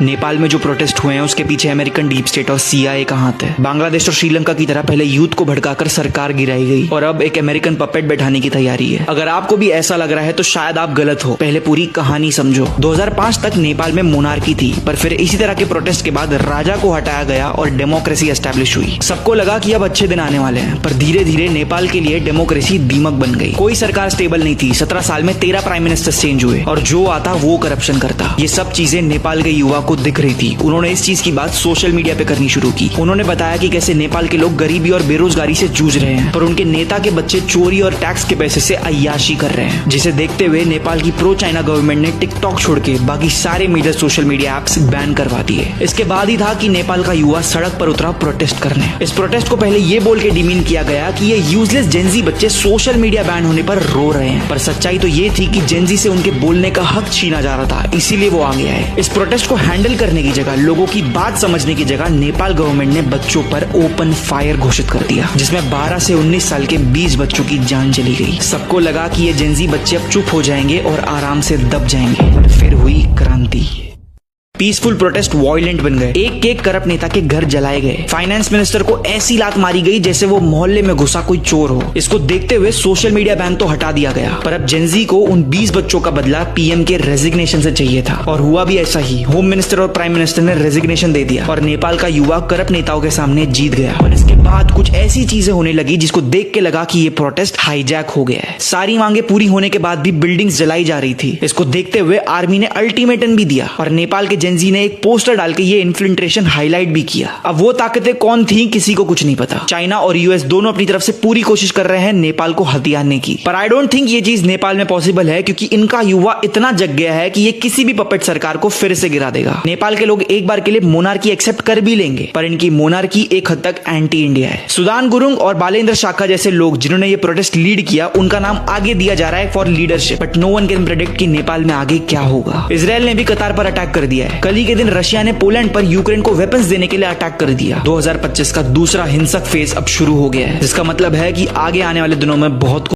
नेपाल में जो प्रोटेस्ट हुए हैं उसके पीछे अमेरिकन डीप स्टेट और CIA का हाथ है। बांग्लादेश और श्रीलंका की तरह पहले यूथ को भड़काकर सरकार गिराई गई और अब एक अमेरिकन पपेट बैठाने की तैयारी है। अगर आपको भी ऐसा लग रहा है तो शायद आप गलत हो। पहले पूरी कहानी समझो। 2005 तक नेपाल में मोनार्की थी, पर फिर इसी तरह के प्रोटेस्ट के बाद राजा को हटाया गया और डेमोक्रेसी एस्टेब्लिश हुई। सबको लगा कि अब अच्छे दिन आने वाले हैं, पर धीरे धीरे नेपाल के लिए डेमोक्रेसी दीमक बन गई। कोई सरकार स्टेबल नहीं थी। 17 साल में 13 प्राइम मिनिस्टर चेंज हुए और जो आता वो करप्शन करता। ये सब चीजें नेपाल के युवा को दिख रही थी। उन्होंने इस चीज की बात सोशल मीडिया पे करनी शुरू की। उन्होंने बताया कि कैसे नेपाल के लोग गरीबी और बेरोजगारी से जूझ रहे हैं, पर उनके नेता के बच्चे चोरी और टैक्स के पैसे से अय्याशी कर रहे हैं, जिसे देखते हुए नेपाल की प्रो चाइना गवर्नमेंट ने टिकटॉक छोड़ के बाकी सारे major social media apps ban करवा दिए। इसके बाद ही था कि नेपाल का युवा सड़क पर उतरा प्रोटेस्ट करने। इस प्रोटेस्ट को पहले ये बोल के डिमीन किया गया कि ये यूजलेस जेंजी बच्चे सोशल मीडिया बैन होने पर रो रहे हैं, पर सच्चाई तो ये थी कि जेंजी से उनके बोलने का हक छीना जा रहा था, इसीलिए वो आगे आए। इस प्रोटेस्ट को हैंडल करने की जगह, लोगों की बात समझने की जगह नेपाल गवर्नमेंट ने बच्चों पर ओपन फायर घोषित कर दिया, जिसमें 12 से 19 साल के 20 बच्चों की जान चली गई। सबको लगा कि ये जेंजी बच्चे अब चुप हो जाएंगे और आराम से दब जाएंगे, पर फिर हुई क्रांति। पीसफुल प्रोटेस्ट वायलेंट बन गए। एक एक करप्ट नेता के घर जलाए गए। फाइनेंस मिनिस्टर को ऐसी लात मारी गई जैसे वो मोहल्ले में घुसा कोई चोर हो। इसको देखते हुए सोशल मीडिया बैन तो हटा दिया गया, पर अब जेंजी को उन 20 बच्चों का बदला पीएम के रेजिग्नेशन से चाहिए था, और हुआ भी ऐसा ही। होम मिनिस्टर और प्राइम मिनिस्टर ने रेजिग्नेशन दे दिया और नेपाल का युवा करप्ट नेताओं के सामने जीत गया। और इसके बाद कुछ ऐसी चीजें होने लगी जिसको देख के लगा कि ये प्रोटेस्ट हाईजैक हो गया है। सारी मांगे पूरी होने के बाद भी बिल्डिंग्स जलाई जा रही थी। इसको देखते हुए आर्मी ने अल्टीमेटम भी दिया और नेपाल के जेंजी ने एक पोस्टर डाल के ये इन्फिल्ट्रेशन हाईलाइट भी किया। अब वो ताकतें कौन थी किसी को कुछ नहीं पता। चाइना और यूएस दोनों अपनी तरफ से पूरी कोशिश कर रहे हैं नेपाल को हथियारने की, पर आई डोंट थिंक ये चीज नेपाल में पॉसिबल है, क्योंकि इनका युवा इतना जग गया है कि ये किसी भी पपेट सरकार को फिर से गिरा देगा। नेपाल के लोग एक बार के लिए मोनार्की एक्सेप्ट कर भी लेंगे, पर इनकी मोनार्की एक हद तक एंटी इंडिया है। सुदान गुरुंग और बालेंद्र शाखा जैसे लोग जिन्होंने ये प्रोटेस्ट लीड किया, उनका नाम आगे दिया जा रहा है for leadership, but no one can predict कि नेपाल में आगे क्या होगा। इजराइल ने भी कतार पर अटैक कर दिया है। कल ही के दिन रशिया ने पोलैंड पर यूक्रेन को वेपन्स देने के लिए अटैक कर दिया। 2025 का दूसरा हिंसक फेज अब शुरू हो गया है, जिसका मतलब है कि आगे आने वाले दिनों में बहुत